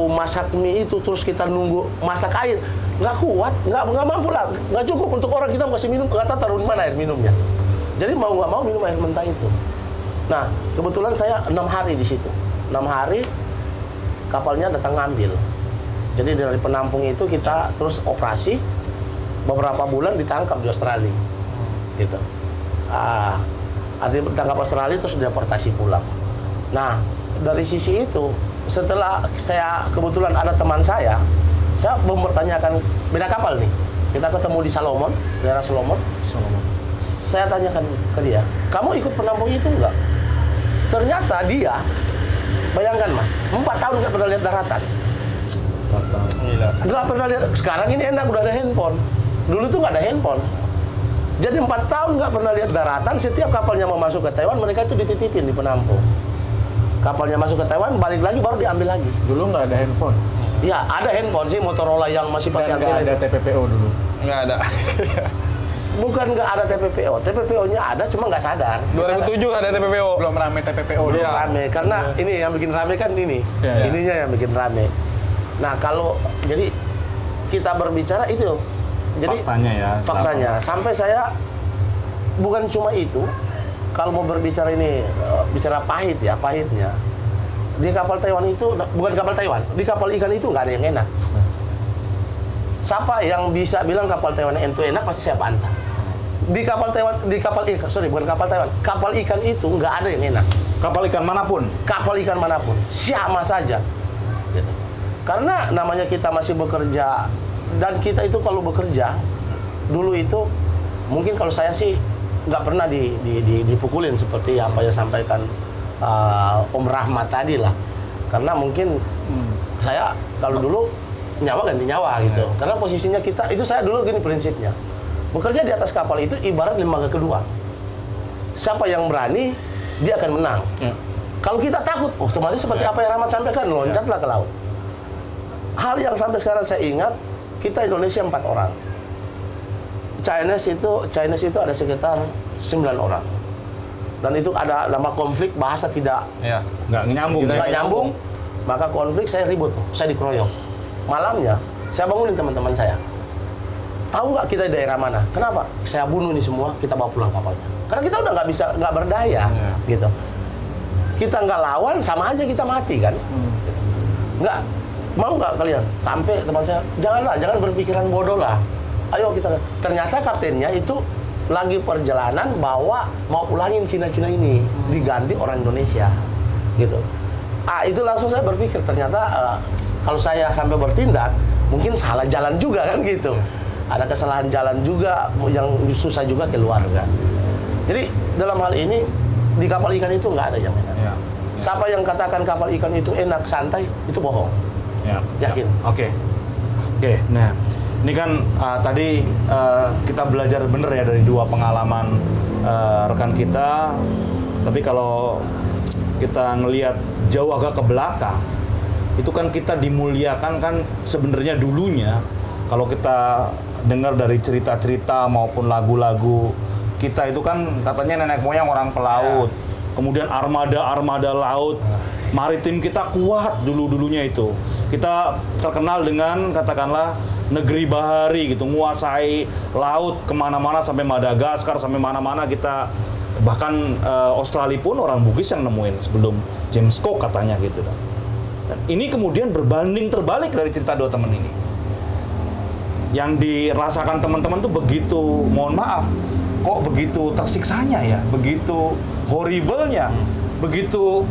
S4: masak mie itu terus kita nunggu masak air, nggak kuat, nggak mampu lah, nggak cukup untuk orang kita kasih minum, nggak tahu taruh di mana air minumnya. Jadi mau nggak mau minum air mentah itu. Nah, kebetulan saya 6 hari di situ. 6 hari kapalnya datang ngambil. Jadi dari penampung itu kita terus operasi beberapa bulan ditangkap di Australia, gitu. Artinya ditangkap Australia terus deportasi pulang. Nah, dari sisi itu setelah saya kebetulan ada teman saya mempertanyakan beda kapal nih. Kita ketemu di Solomon, daerah Solomon. Saya tanyakan ke dia, kamu ikut penampung itu enggak? Ternyata dia, bayangkan mas, 4 tahun nggak pernah lihat daratan.
S1: Gila.
S4: Nggak pernah lihat. Sekarang ini enak udah ada handphone. Dulu tuh nggak ada handphone. Jadi 4 tahun nggak pernah lihat daratan. Setiap kapalnya mau masuk ke Taiwan, mereka itu dititipin di penampung. Kapalnya masuk ke Taiwan, balik lagi baru diambil lagi.
S3: Dulu nggak ada handphone.
S4: Iya, ada handphone sih, Motorola yang masih pakai
S3: Dan nggak
S4: antena
S3: ada
S4: itu.
S3: TPPO dulu.
S1: Nggak ada.
S4: Bukan nggak ada TPPO. TPPO-nya ada, cuma nggak sadar.
S1: 2007 ada TPPO.
S3: Belum rame TPPO dulu.
S1: Iya.
S4: Rame, karena ini yang bikin rame kan ini.
S3: Iya, iya.
S4: Ininya yang bikin rame. Nah, kalau jadi kita berbicara itu. Jadi
S2: Faktanya ya.
S4: faktanya. Sampai saya bukan cuma itu. Kalau mau berbicara ini bicara pahitnya. Di kapal Taiwan itu bukan kapal Taiwan, di kapal ikan itu nggak ada yang enak. Siapa yang bisa bilang kapal Taiwan itu enak pasti saya bantah. Di kapal Taiwan, bukan kapal Taiwan, kapal ikan itu nggak ada yang enak.
S2: Kapal ikan manapun.
S4: Kapal ikan manapun, sama saja. Gitu. Karena namanya kita masih bekerja dan kita itu kalau bekerja dulu itu mungkin kalau saya sih nggak pernah dipukulin seperti apa yang sampaikan Om Rahmat tadi lah. Karena mungkin saya kalau dulu nyawa ganti nyawa gitu. Karena posisinya kita, itu saya dulu gini prinsipnya. Bekerja di atas kapal itu ibarat lembaga kedua. Siapa yang berani, dia akan menang. Kalau kita takut, otomatis seperti apa yang Rahmat sampaikan, loncatlah ke laut. Hal yang sampai sekarang saya ingat, kita Indonesia 4 orang. Chinese itu ada sekitar 9 orang. Dan itu ada nama konflik, bahasa tidak
S2: nggak nyambung.
S4: nggak nyambung, maka konflik saya ribut, saya dikeroyok. Malamnya, saya bangunin teman-teman saya. Tahu nggak kita di daerah mana? Kenapa? Saya bunuh nih semua, kita bawa pulang kapalnya. Karena kita udah nggak berdaya, gitu. Kita nggak lawan, sama aja kita mati kan? Nggak, mau nggak kalian? Sampai teman saya, jangan berpikiran bodoh lah. Ayo kita. Ternyata kaptennya itu lagi perjalanan bawa mau pulangin Cina-Cina ini, diganti orang Indonesia, gitu. Itu langsung saya berpikir ternyata kalau saya sampai bertindak mungkin salah jalan juga kan gitu. Ada kesalahan jalan juga yang susah juga keluarga. Jadi dalam hal ini di kapal ikan itu nggak ada jaminan. Siapa yang katakan kapal ikan itu enak santai itu bohong. Yakin.
S2: Oke. Nah, ini kan tadi kita belajar bener ya dari 2 pengalaman rekan kita. Tapi kalau kita ngelihat jauh agak ke belakang, itu kan kita dimuliakan kan sebenarnya dulunya. Kalau kita dengar dari cerita-cerita maupun lagu-lagu kita itu kan katanya nenek moyang orang pelaut. Kemudian armada laut. Maritim kita kuat dulunya itu. Kita terkenal dengan katakanlah negeri bahari gitu, menguasai laut kemana-mana sampai Madagaskar, sampai mana-mana kita. Bahkan Australia pun orang Bugis yang nemuin sebelum James Cook katanya gitu. Dan ini kemudian berbanding terbalik dari cerita 2 teman ini. Yang dirasakan teman-teman tuh begitu, mohon maaf, kok begitu tersiksanya ya, begitu horrible-nya, begitu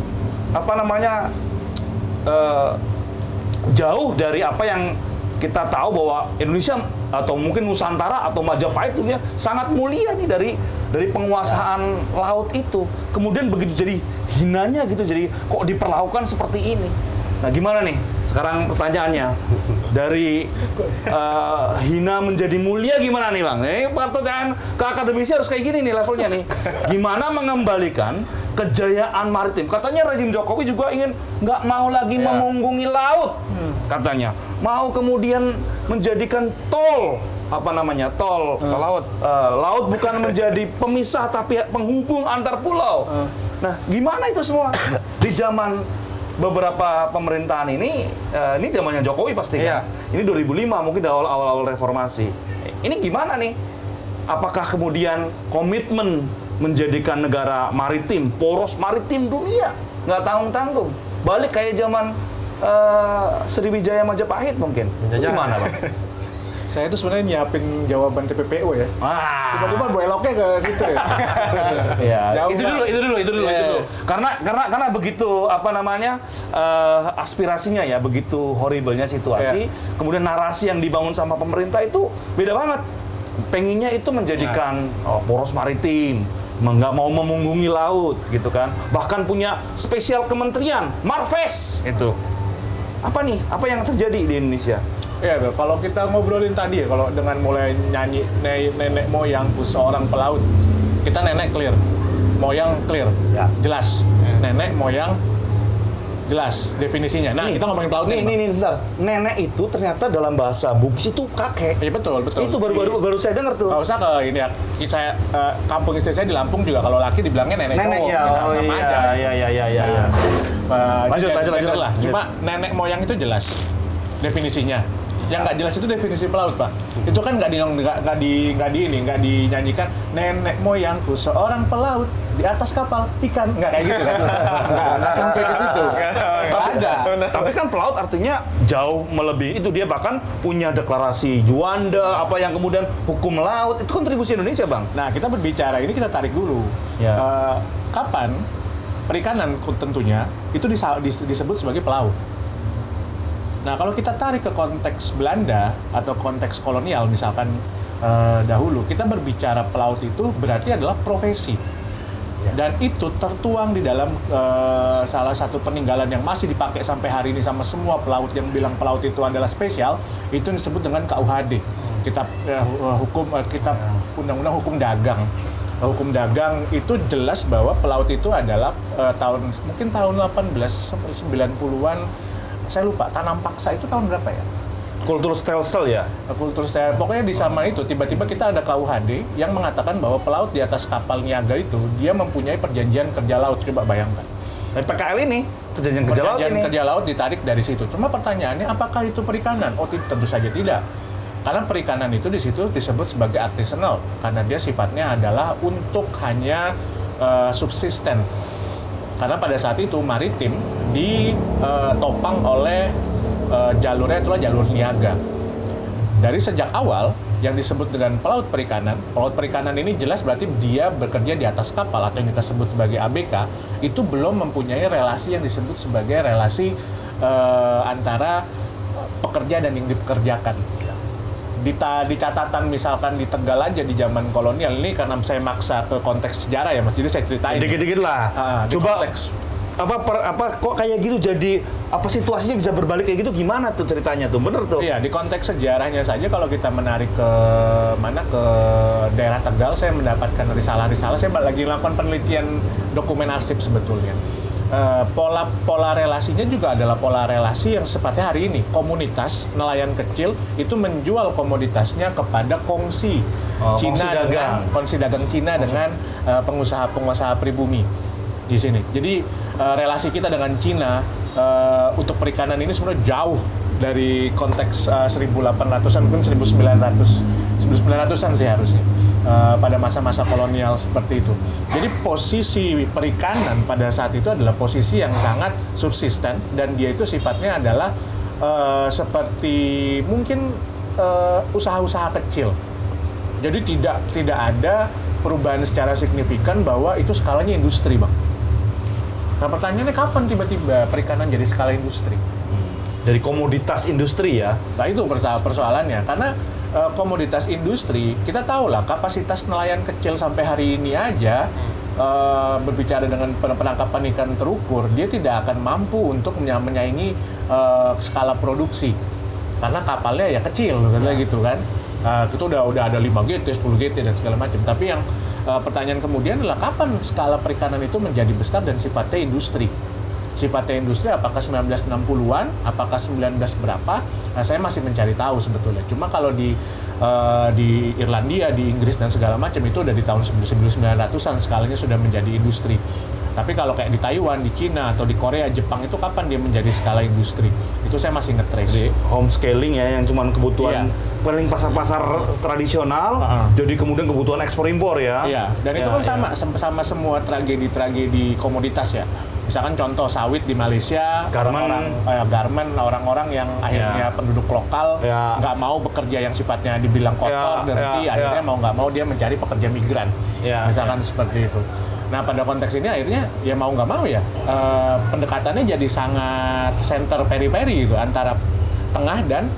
S2: jauh dari apa yang kita tahu bahwa Indonesia atau mungkin Nusantara atau Majapahit itu ya sangat mulia nih dari penguasaan laut itu. Kemudian begitu jadi hinanya gitu, jadi kok diperlakukan seperti ini. Nah gimana nih? Sekarang pertanyaannya, dari hina menjadi mulia gimana nih Bang? Pertanyaan ke akademisi harus kayak gini nih levelnya nih. Gimana mengembalikan kejayaan maritim? Katanya rezim Jokowi juga ingin nggak mau lagi memunggungi laut, katanya. Mau kemudian menjadikan tol, tol
S1: laut.
S2: Laut bukan menjadi pemisah tapi penghubung antar pulau. Nah, gimana itu semua di zaman beberapa pemerintahan ini zamannya Jokowi pasti kan? Ini 2005 mungkin awal-awal reformasi. Ini gimana nih? Apakah kemudian komitmen menjadikan negara maritim, poros maritim dunia, nggak tanggung-tanggung, balik kayak zaman Sriwijaya Majapahit mungkin? Gimana Bang?
S3: Saya itu sebenarnya nyiapin jawaban TPPO ya. Tiba-tiba beloknya ke situ ya.
S2: Itu dulu. Karena begitu aspirasinya ya, begitu horrible-nya situasi, kemudian narasi yang dibangun sama pemerintah itu beda banget. Pengennya itu menjadikan poros maritim, nggak mau memunggungi laut gitu kan. Bahkan punya spesial kementerian, Marves itu. Apa nih? Apa yang terjadi di Indonesia?
S3: Ya, kalau kita ngobrolin tadi ya, kalau dengan mulai nyanyi nenek moyangku seorang pelaut, kita nenek clear, moyang clear, jelas. Nenek moyang jelas definisinya. Nah, kita ngomongin pelaut nih.
S2: Bentar. Nenek itu ternyata dalam bahasa Bugis itu kakek.
S3: Iya betul.
S2: Itu baru saya dengar tuh.
S3: Nggak usah ke ini ya. Saya kampung istri saya di Lampung juga kalau laki dibilangnya nenek cowok.
S2: Ya.
S3: Sama aja.
S2: Iya. Lanjut lah.
S3: Cuma nenek moyang itu jelas definisinya. Yang nggak jelas itu definisi pelaut, Pak. Itu kan nggak dinyanyikan nenek moyangku seorang pelaut di atas kapal ikan, nggak kayak gitu kan? Nggak sampai ke situ. Ada.
S2: Tapi kan pelaut artinya jauh melebihi itu, dia bahkan punya deklarasi Juanda, apa yang kemudian hukum laut itu kontribusi Indonesia, Bang.
S3: Nah, kita berbicara ini kita tarik dulu. Kapan perikanan tentunya itu disebut sebagai pelaut. Nah, kalau kita tarik ke konteks Belanda atau konteks kolonial, misalkan dahulu. Kita berbicara pelaut itu berarti adalah profesi. Dan itu tertuang di dalam salah satu peninggalan yang masih dipakai sampai hari ini sama semua pelaut yang bilang pelaut itu adalah spesial, itu disebut dengan KUHD. Kitab kitab Undang-Undang Hukum Dagang. Hukum dagang itu jelas bahwa pelaut itu adalah mungkin tahun 1890-an, saya lupa, tanam paksa itu tahun berapa ya?
S2: Kultur stelsel ya.
S3: Pokoknya di sama itu tiba-tiba kita ada KUHD yang mengatakan bahwa pelaut di atas kapal niaga itu dia mempunyai perjanjian kerja laut. Coba bayangkan.
S2: Dan PKL ini perjanjian
S3: kerja laut ditarik dari situ. Cuma pertanyaannya apakah itu perikanan? Oh, tentu saja tidak. Karena perikanan itu di situ disebut sebagai artisanal karena dia sifatnya adalah untuk hanya subsisten. Karena pada saat itu maritim ditopang oleh jalurnya itulah jalur niaga. Dari sejak awal yang disebut dengan pelaut perikanan ini jelas berarti dia bekerja di atas kapal atau yang kita sebut sebagai ABK, itu belum mempunyai relasi yang disebut sebagai relasi antara pekerja dan yang dipekerjakan. Di catatan misalkan di Tegal aja di zaman kolonial ini, karena saya maksa ke konteks sejarah ya Mas, jadi saya ceritain
S2: dikit-dikit lah. Coba
S3: konteks.
S2: Kok kayak gitu, jadi apa situasinya bisa berbalik kayak gitu, gimana tuh ceritanya tuh, bener tuh?
S3: Iya, di konteks sejarahnya saja kalau kita menarik ke daerah Tegal, saya mendapatkan risalah-risalah, saya lagi melakukan penelitian dokumen arsip sebetulnya. Pola relasinya juga adalah pola relasi yang sepatnya hari ini komunitas nelayan kecil itu menjual komoditasnya kepada kongsi dagang Cina dengan pengusaha pribumi di sini. Jadi relasi kita dengan Cina untuk perikanan ini sebenarnya jauh dari konteks 1800-an, mungkin 1900-an sih harusnya. Pada masa-masa kolonial seperti itu. Jadi posisi perikanan pada saat itu adalah posisi yang sangat subsisten dan dia itu sifatnya adalah seperti mungkin usaha-usaha kecil. Jadi tidak ada perubahan secara signifikan bahwa itu skalanya industri, Bang. Nah, pertanyaannya kapan tiba-tiba perikanan jadi skala industri?
S2: Jadi komoditas industri ya?
S3: Nah, itu persoalannya. Karena komoditas industri, kita tahu lah kapasitas nelayan kecil sampai hari ini aja berbicara dengan penangkapan ikan terukur, dia tidak akan mampu untuk menyaingi skala produksi karena kapalnya ya kecil, gitu kan. Itu udah ada 5 GT, 10 GT dan segala macam. Tapi yang pertanyaan kemudian adalah kapan skala perikanan itu menjadi besar dan sifatnya industri? Sifatnya industri apakah 1960-an, apakah 19 berapa? Nah, saya masih mencari tahu sebetulnya. Cuma kalau di Irlandia, di Inggris dan segala macam itu udah di tahun 1900-an skalanya sudah menjadi industri. Tapi kalau kayak di Taiwan, di Cina atau di Korea, Jepang itu kapan dia menjadi skala industri? Itu saya masih nge-trace.
S2: Di home scaling ya, yang cuma kebutuhan paling pasar-pasar tradisional, jadi kemudian kebutuhan ekspor impor ya.
S3: Iya, dan itu kan sama semua tragedi komoditas ya. Misalkan contoh sawit di Malaysia, garmen orang-orang yang akhirnya penduduk lokal nggak mau bekerja yang sifatnya dibilang kotor, dirty, akhirnya mau nggak mau dia mencari pekerja migran. Misalkan seperti itu. Nah, pada konteks ini akhirnya ya mau nggak mau ya pendekatannya jadi sangat center periphery gitu, antara tengah dan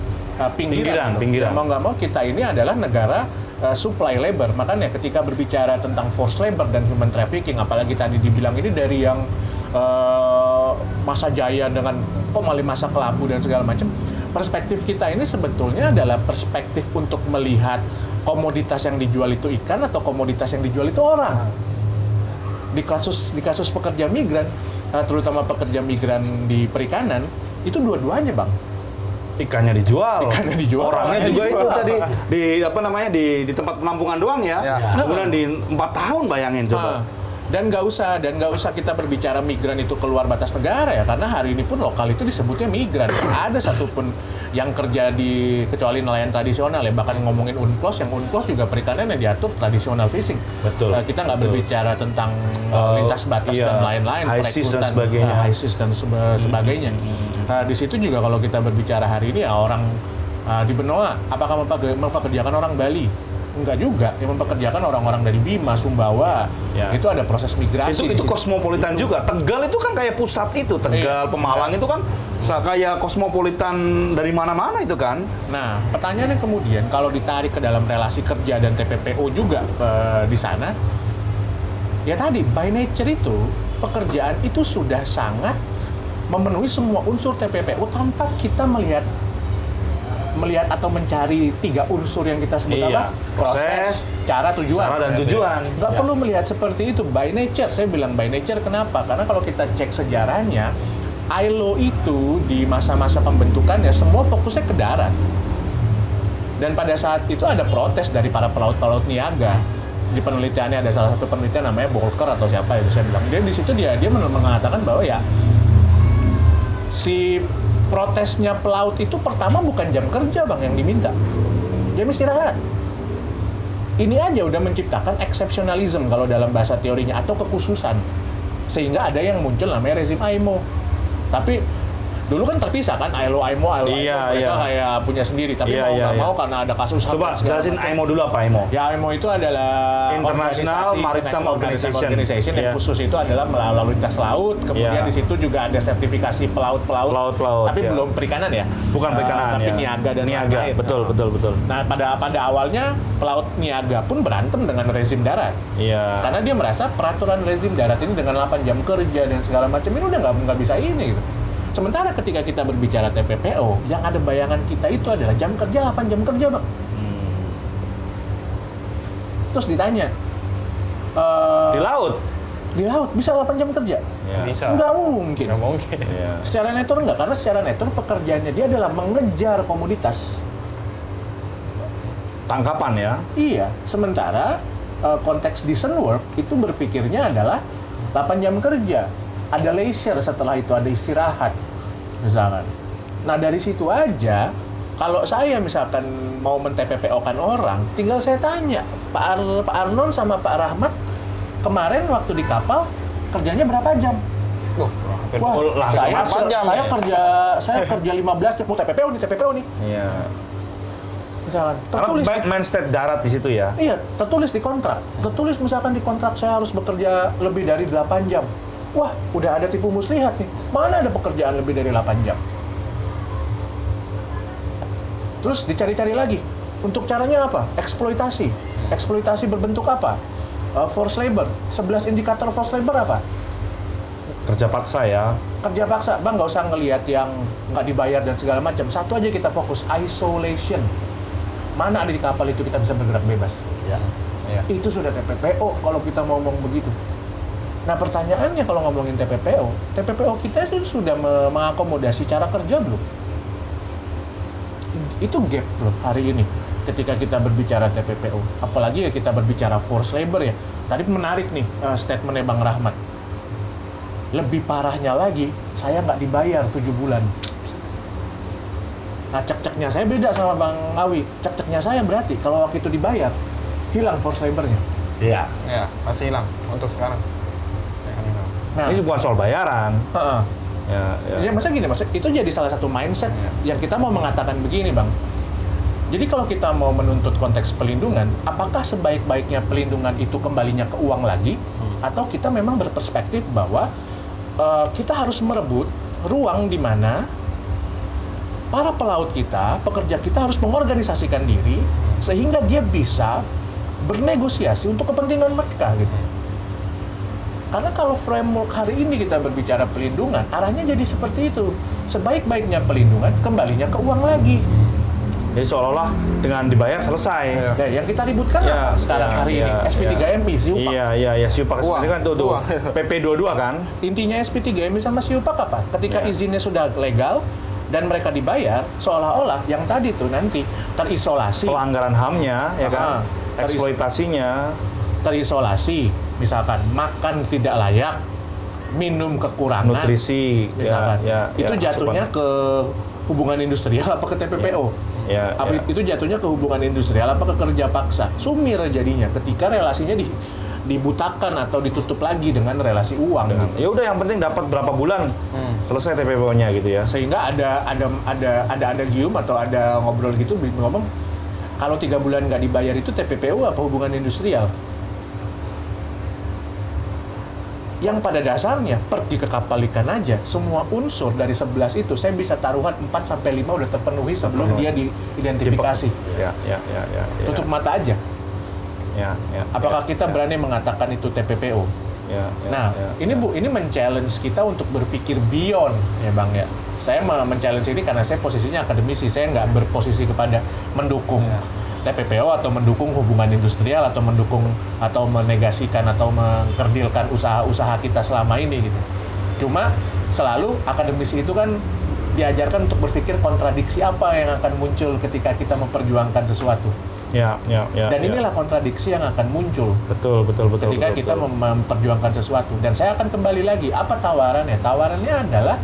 S3: pinggiran. Mau nggak mau kita ini adalah negara supply labor. Makanya ketika berbicara tentang forced labor dan human trafficking, apalagi tadi dibilang ini dari yang masa jaya dengan masa kelabu dan segala macam, perspektif kita ini sebetulnya adalah perspektif untuk melihat komoditas yang dijual itu ikan atau komoditas yang dijual itu orang. Di kasus pekerja migran, terutama pekerja migran di perikanan, itu dua-duanya, Bang.
S2: Ikannya dijual, orangnya juga
S3: dijual.
S2: Itu tadi di tempat penampungan doang ya. Kemudian di 4 tahun bayangin coba.
S3: Dan nggak usah kita berbicara migran itu keluar batas negara ya, karena hari ini pun lokal itu disebutnya migran. Ada satupun yang kerja kecuali nelayan tradisional ya, bahkan ngomongin UNCLOS, yang UNCLOS juga perikanan yang diatur tradisional fishing.
S2: Betul.
S3: Kita nggak berbicara tentang lintas batas dan lain-lain,
S2: HISIS dan sebagainya.
S3: HISIS dan sebagainya. Di situ juga kalau kita berbicara hari ini ya orang di Benoa, apakah mempekerjakan orang Bali? Enggak juga, yang mempekerjakan orang-orang dari Bima, Sumbawa,
S2: Ya.
S3: itu ada proses migrasi. di
S2: Itu
S3: situ.
S2: kosmopolitan juga. Tegal itu kan kayak pusat itu. Tegal, Pemalang itu kan kayak kosmopolitan dari mana-mana itu kan.
S3: Nah, pertanyaannya kemudian kalau ditarik ke dalam relasi kerja dan TPPO juga di sana, ya tadi by nature itu pekerjaan itu sudah sangat memenuhi semua unsur TPPO tanpa kita melihat atau mencari 3 unsur yang kita sebut
S2: Iya.
S3: apa? Proses, cara, tujuan.
S2: Cara dan tujuan.
S3: Nggak perlu melihat seperti itu by nature. Saya bilang by nature kenapa? Karena kalau kita cek sejarahnya, ILO itu di masa-masa pembentukannya semua fokusnya ke darat. Dan pada saat itu ada protes dari para pelaut-pelaut niaga. Di penelitiannya ada salah satu penelitian namanya Bolker atau siapa itu saya bilang. Dia di situ dia mengatakan bahwa ya si protesnya pelaut itu pertama bukan jam kerja Bang yang diminta. Jam istirahat. Ini aja udah menciptakan exceptionalism kalau dalam bahasa teorinya atau kekhususan. Sehingga ada yang muncul namanya rezim AIMO. Tapi dulu kan terpisah kan ILO
S2: Iya,
S3: mereka
S2: iya.
S3: kayak punya sendiri. Tapi
S2: Iya,
S3: mau
S2: iya,
S3: nggak
S2: iya.
S3: mau karena ada kasus HAM
S2: Coba
S3: dan segala
S2: jelasin
S3: macam.
S2: AIMO dulu apa AIMO?
S3: Ya, IMO itu adalah
S2: International
S3: organisasi,
S2: Maritime Organization.
S3: Organization yang
S2: Ya.
S3: khusus itu adalah lalu lintas laut. Kemudian
S2: Ya.
S3: di situ juga ada sertifikasi pelaut-pelaut.
S2: Pelaut-pelaut,
S3: Tapi
S2: ya.
S3: belum perikanan ya.
S2: Bukan perikanan
S3: Tapi
S2: ya.
S3: niaga dan
S2: niaga.
S3: lain-lain.
S2: Betul, betul, betul.
S3: Nah, pada awalnya pelaut niaga pun berantem dengan rezim darat.
S2: Iya.
S3: Karena dia merasa peraturan rezim darat ini dengan 8 jam kerja dan segala macam ini udah nggak bisa ini gitu. Sementara ketika kita berbicara TPPO, yang ada bayangan kita itu adalah jam kerja 8 jam kerja, Bang. Terus ditanya,
S2: Di laut.
S3: di laut bisa 8 jam kerja?
S2: Iya.
S1: Bisa.
S3: Nggak mungkin.
S1: Nggak mungkin.
S2: Iya.
S3: Secara netur enggak, karena secara netur pekerjaannya dia adalah mengejar komoditas.
S2: Tangkapan ya.
S3: Iya, sementara konteks decent work itu berpikirnya adalah 8 jam kerja. Ada leisure setelah itu, ada istirahat, misalkan. Nah, dari situ aja, kalau saya misalkan mau men-TPPO-kan orang, tinggal saya tanya, Pak Arnon sama Pak Rahmat, kemarin waktu di kapal, kerjanya berapa jam?
S1: Hampir
S3: Wah,
S2: langsung
S3: saya,
S1: 8 jam
S3: saya
S1: ya?
S3: kerja 15 jam, mau TPPO nih.
S2: Iya.
S3: Misalkan,
S2: Karena
S3: tertulis
S2: main state darat di situ ya.
S3: Iya, tertulis di kontrak. Tertulis misalkan di kontrak saya harus bekerja lebih dari 8 jam. Wah, udah ada tipu muslihat nih. Mana ada pekerjaan lebih dari 8 jam? Terus dicari-cari lagi. Untuk caranya apa? Eksploitasi. Eksploitasi berbentuk apa? Forced labor. 11 indikator forced labor apa?
S2: Kerja paksa ya.
S3: Kerja paksa. Bang, nggak usah ngelihat yang nggak dibayar dan segala macam. Satu aja kita fokus, isolation. Mana ada di kapal itu kita bisa bergerak bebas?
S4: Ya.
S1: Iya.
S3: Itu sudah TPPO kalau kita mau ngomong begitu. Nah, pertanyaannya kalau ngomongin TPPO kita itu sudah mengakomodasi cara kerja belum? Itu gap belum hari ini ketika kita berbicara TPPO. Apalagi ya kita berbicara forced labor ya. Tadi menarik nih statementnya Bang Rahmat. Lebih parahnya lagi, saya nggak dibayar 7 bulan. Nah, cek-ceknya saya beda sama Bang Awi. Cek-ceknya saya berarti kalau waktu itu dibayar, hilang forced labor-nya.
S4: Iya.
S1: Ya, masih hilang untuk sekarang. Ya, kan hilang.
S3: Nah,
S2: Ini bukan soal bayaran.
S3: heeh.
S2: Ya, ya.
S3: Ya, masa gini, itu jadi salah satu mindset yang kita mau mengatakan begini, Bang. Jadi kalau kita mau menuntut konteks pelindungan, apakah sebaik-baiknya pelindungan itu kembalinya ke uang lagi? Atau kita memang berperspektif bahwa kita harus merebut ruang di mana para pelaut kita, pekerja kita harus mengorganisasikan diri sehingga dia bisa bernegosiasi untuk kepentingan mereka gitu. Karena kalau framework hari ini kita berbicara pelindungan, arahnya jadi seperti itu. Sebaik-baiknya pelindungan, kembalinya ke uang lagi.
S2: Jadi seolah-olah dengan dibayar selesai.
S3: Nah, yang kita ributkan
S2: Ya,
S3: apa sekarang
S2: ya,
S3: hari
S2: ya,
S3: ini? SP3MI, SIUPAK.
S2: Iya, Siupak
S1: Uang,
S2: sebenarnya kan tuh
S1: uang.
S2: PP22 kan.
S3: Intinya SP3MI sama SIUPAK apa? Ketika izinnya sudah legal dan mereka dibayar, seolah-olah yang tadi tuh nanti terisolasi.
S2: Pelanggaran HAM-nya ya kan.
S3: Ah,
S2: Eksploitasinya.
S3: Terisolasi, misalkan makan tidak layak, minum kekurangan,
S2: Nutrisi,
S3: misalkan.
S2: ya,
S3: Itu
S2: ya,
S3: jatuhnya ke hubungan industrial apa ke TPPO?
S2: Ya,
S3: Apa
S2: ya.
S3: itu jatuhnya ke hubungan industrial apa ke kerja paksa? Sumir jadinya ketika relasinya dibutakan atau ditutup lagi dengan relasi uang. Gitu.
S2: Ya udah yang penting dapat berapa bulan selesai TPPO-nya gitu ya.
S3: Sehingga ada gium atau ada ngobrol gitu ngomong Kalau 3 bulan nggak dibayar itu TPPO apa hubungan industrial? Yang pada dasarnya pergi ke kapal ikan aja, semua unsur dari 11 itu saya bisa taruhan 4-5 udah terpenuhi sebelum dia diidentifikasi.
S2: Ya.
S3: Tutup mata aja.
S2: Ya.
S3: Apakah kita berani mengatakan itu TPPO? Nah, ini men-challenge kita untuk berpikir beyond ya Bang ya. Saya men-challenge ini karena saya posisinya akademisi, saya nggak berposisi kepada mendukung TPPO atau mendukung hubungan industrial atau mendukung atau menegasikan atau mengkerdilkan usaha-usaha kita selama ini gitu. Cuma selalu akademisi itu kan diajarkan untuk berpikir kontradiksi apa yang akan muncul ketika kita memperjuangkan sesuatu. Dan inilah kontradiksi yang akan muncul.
S2: Betul.
S3: Ketika kita memperjuangkan sesuatu. Dan saya akan kembali lagi, apa tawarannya? Tawarannya adalah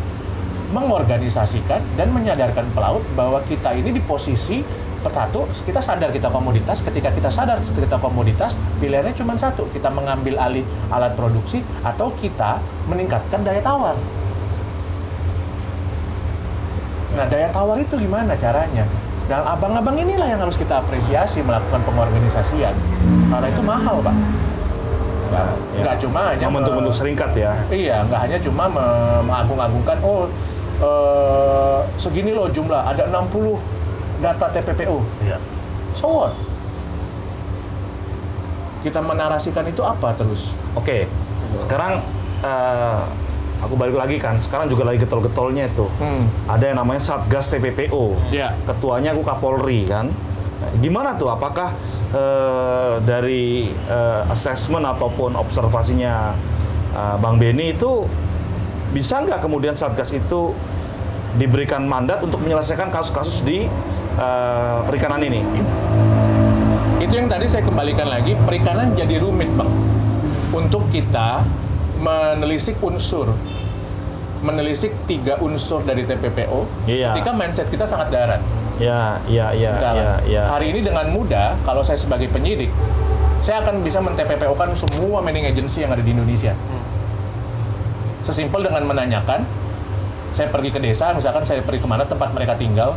S3: mengorganisasikan dan menyadarkan pelaut bahwa kita ini di posisi satu, kita sadar kita komoditas. Ketika kita sadar kita komoditas, pilihannya cuma satu, kita mengambil alih alat produksi atau kita meningkatkan daya tawar. Nah, daya tawar itu gimana caranya? Dan abang-abang inilah yang harus kita apresiasi melakukan pengorganisasian. Karena itu mahal, Pak. Nggak cuma hanya
S2: bentuk-bentuk seringkat ya.
S3: Iya, nggak hanya cuma mengagung-agungkan, segini loh jumlah, ada 60 data TPPO.
S4: Iya.
S3: So what? Kita menarasikan itu apa terus?
S2: Oke. Sekarang aku balik lagi kan. Sekarang juga lagi getol-getolnya itu. Ada yang namanya Satgas TPPO.
S3: Iya.
S2: Ketuanya aku Kapolri kan. Nah, gimana tuh? Apakah dari assessment ataupun observasinya Bang Benny itu bisa nggak kemudian Satgas itu diberikan mandat untuk menyelesaikan kasus-kasus di perikanan ini?
S3: Itu yang tadi saya kembalikan lagi, perikanan jadi rumit, Bang. Untuk kita menelisik 3 unsur dari TPPO, ketika mindset kita sangat darat.
S2: Iya.
S3: Hari ini dengan mudah, kalau saya sebagai penyidik, saya akan bisa men-TPPO-kan semua mining agency yang ada di Indonesia. Sesimpel dengan menanyakan, saya pergi ke desa, misalkan saya pergi kemana tempat mereka tinggal,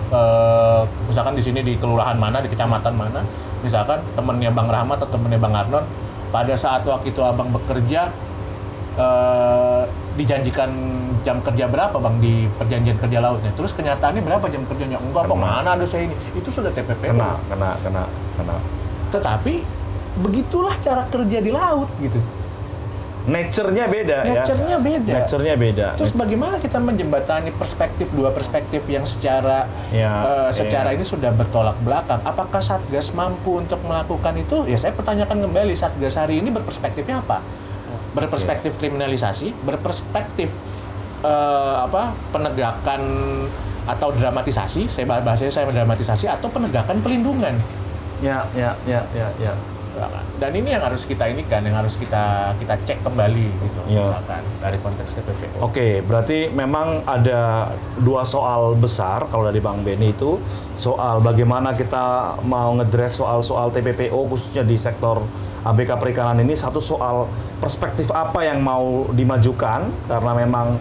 S3: misalkan di sini di kelurahan mana, di kecamatan mana, misalkan temennya Bang Rahmat atau temennya Bang Arnon, pada saat waktu itu abang bekerja, dijanjikan jam kerja berapa Bang di perjanjian kerja lautnya, terus kenyataannya berapa jam kerjanya? Enggak, Bang, mana ada saya ini? Itu sudah TPPO.
S2: Kena.
S3: Tetapi begitulah cara kerja di laut gitu.
S2: Nature-nya beda. Nature-nya beda.
S3: Terus bagaimana kita menjembatani dua perspektif yang secara ini sudah bertolak belakang? Apakah Satgas mampu untuk melakukan itu? Ya saya pertanyakan kembali, Satgas hari ini berperspektifnya apa? Berperspektif kriminalisasi, berperspektif penegakan atau dramatisasi, saya dramatisasi atau penegakan pelindungan. Ya. Dan ini yang harus kita cek kembali gitu, misalkan dari konteks TPPO.
S2: Oke, berarti memang ada 2 soal besar kalau dari Bang Benny itu, soal bagaimana kita mau ngedress soal TPPO khususnya di sektor ABK perikanan ini. Satu soal perspektif apa yang mau dimajukan karena memang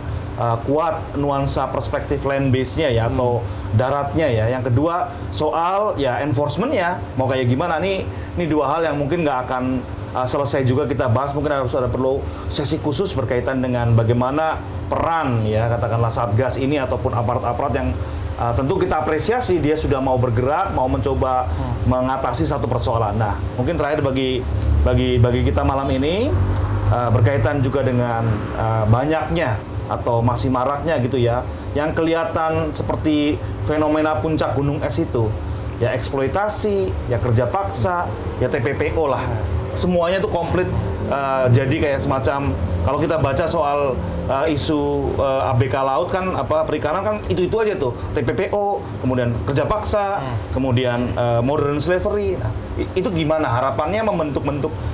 S2: kuat nuansa perspektif land base-nya ya atau daratnya ya. Yang kedua soal ya enforcement-nya mau kayak gimana nih. Ini 2 hal yang mungkin nggak akan selesai juga kita bahas. Mungkin harus ada perlu sesi khusus berkaitan dengan bagaimana peran ya katakanlah Satgas ini ataupun aparat-aparat yang tentu kita apresiasi dia sudah mau bergerak, mau mencoba mengatasi satu persoalan. Nah, mungkin terakhir bagi kita malam ini berkaitan juga dengan banyaknya atau masih maraknya gitu ya, yang kelihatan seperti fenomena puncak gunung es itu. Ya eksploitasi, ya kerja paksa, ya TPPO lah. Semuanya tuh komplit jadi kayak semacam kalau kita baca soal isu ABK laut kan perikanan kan itu aja tuh, TPPO, kemudian kerja paksa, kemudian modern slavery. Nah, itu gimana harapannya membentuk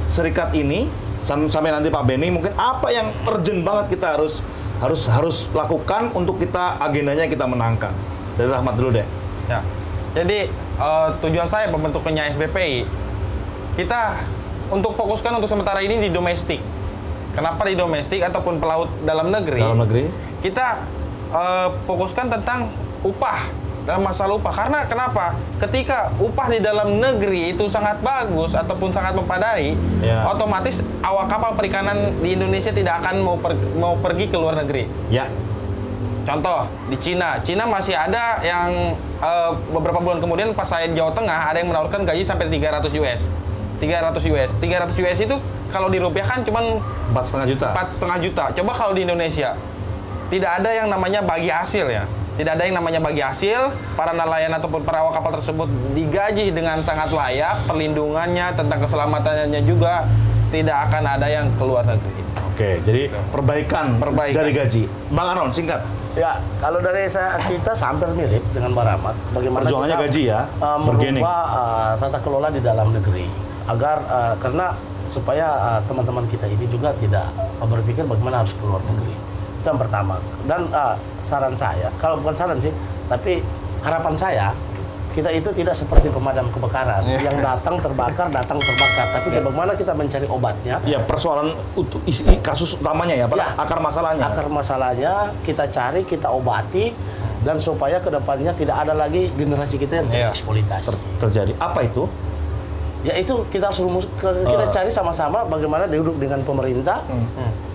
S2: serikat ini sampai nanti Pak Benny mungkin apa yang urgent banget kita harus lakukan untuk kita agendanya kita menangkan. Dari Rahmat dulu deh.
S1: Ya. Jadi tujuan saya pembentukannya SBPI, kita untuk fokuskan untuk sementara ini di domestik. Kenapa di domestik ataupun pelaut dalam negeri? Kita fokuskan tentang upah dalam masalah upah. Karena kenapa? Ketika upah di dalam negeri itu sangat bagus ataupun sangat memadai,
S2: Ya.
S1: otomatis awak kapal perikanan di Indonesia tidak akan mau pergi ke luar negeri.
S2: Ya.
S1: Contoh di Cina masih ada yang beberapa bulan kemudian pas saya di Jawa Tengah ada yang menawarkan gaji sampai 300 US. 300 US itu kalau dirupiahkan cuman
S2: 4,5 juta.
S1: 4,5 juta. Coba kalau di Indonesia tidak ada yang namanya bagi hasil ya. Tidak ada yang namanya bagi hasil. Para nelayan ataupun para awak kapal tersebut digaji dengan sangat layak, perlindungannya tentang keselamatannya juga tidak akan ada yang keluar negeri.
S2: Oke, jadi perbaikan dari gaji. Bang Anon, singkat.
S4: Ya, kalau dari kita hampir mirip dengan Mbak Rahmat. Bagaimana
S2: Perjuangannya
S4: kita
S2: gaji ya, bargaining.
S4: merubah tata kelola di dalam negeri agar karena supaya teman-teman kita ini juga tidak berpikir bagaimana harus keluar negeri. Itu yang pertama. Dan saran saya, kalau bukan saran sih, tapi harapan saya kita itu tidak seperti pemadam kebakaran yang datang terbakar, tapi bagaimana kita mencari obatnya.
S2: Ya, persoalan kasus utamanya ya, Pak.
S4: Ya.
S2: Akar masalahnya.
S4: Akar masalahnya kita cari, kita obati, dan supaya kedepannya tidak ada lagi generasi kita yang tereksploitasi.
S2: Terjadi. Apa itu?
S4: Ya itu kita harus kita cari sama-sama bagaimana duduk dengan pemerintah.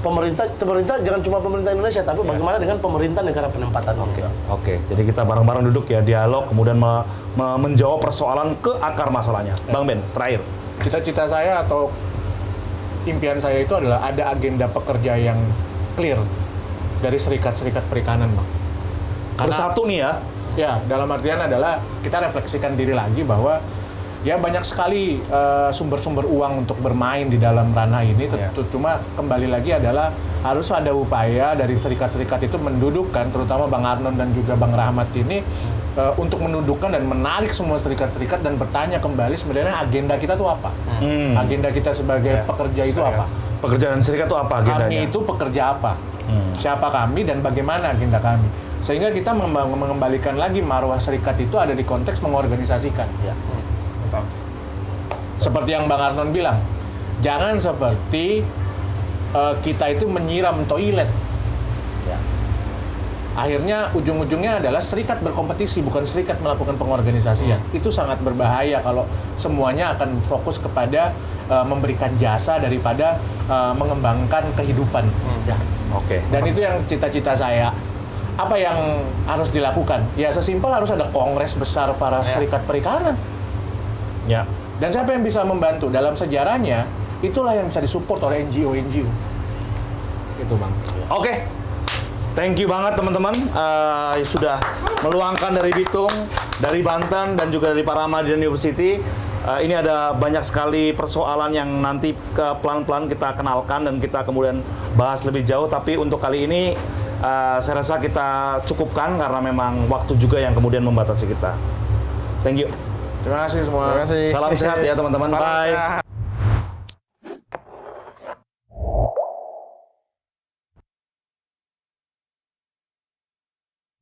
S4: Pemerintah jangan cuma pemerintah Indonesia, tapi bagaimana dengan pemerintah negara penempatan juga.
S2: Oke, jadi kita bareng-bareng duduk ya, dialog, kemudian menjawab persoalan ke akar masalahnya. Bang Ben, terakhir.
S3: Cita-cita saya atau impian saya itu adalah ada agenda pekerja yang clear dari serikat-serikat perikanan, Bang.
S2: Bersatu nih ya.
S3: Ya, dalam artian adalah kita refleksikan diri lagi bahwa ya banyak sekali sumber-sumber uang untuk bermain di dalam ranah ini. Cuma kembali lagi adalah harus ada upaya dari serikat-serikat itu mendudukkan, terutama Bang Arnon dan juga Bang Rahmat ini untuk mendudukkan dan menarik semua serikat-serikat dan bertanya kembali sebenarnya agenda kita tuh apa? Agenda kita sebagai pekerja itu apa?
S2: Pekerjaan serikat itu apa agendanya?
S3: Kami itu pekerja apa? Siapa kami dan bagaimana agenda kami? Sehingga kita mengembalikan lagi marwah serikat itu ada di konteks mengorganisasikan. Ya. Seperti yang Bang Arnon bilang, jangan seperti kita itu menyiram toilet. Ya. Akhirnya ujung-ujungnya adalah serikat berkompetisi, bukan serikat melakukan pengorganisasian. Itu sangat berbahaya kalau semuanya akan fokus kepada memberikan jasa daripada mengembangkan kehidupan. Ya.
S2: Oke.
S3: Dan itu yang cita-cita saya. Apa yang harus dilakukan? Ya sesimpel harus ada kongres besar para serikat perikanan.
S2: Ya.
S3: Dan siapa yang bisa membantu? Dalam sejarahnya, itulah yang bisa disupport oleh NGO-NGO. Itu, Bang.
S2: Oke. Thank you banget teman-teman. Sudah meluangkan dari Bitung, dari Banten, dan juga dari Paramadina University. Ini ada banyak sekali persoalan yang nanti pelan-pelan kita kenalkan dan kita kemudian bahas lebih jauh. Tapi untuk kali ini, saya rasa kita cukupkan karena memang waktu juga yang kemudian membatasi kita. Thank you.
S3: Terima kasih semua.
S1: Terima kasih.
S2: Salam sehat ya teman-teman.
S1: Salam
S2: Bye.
S1: sehat.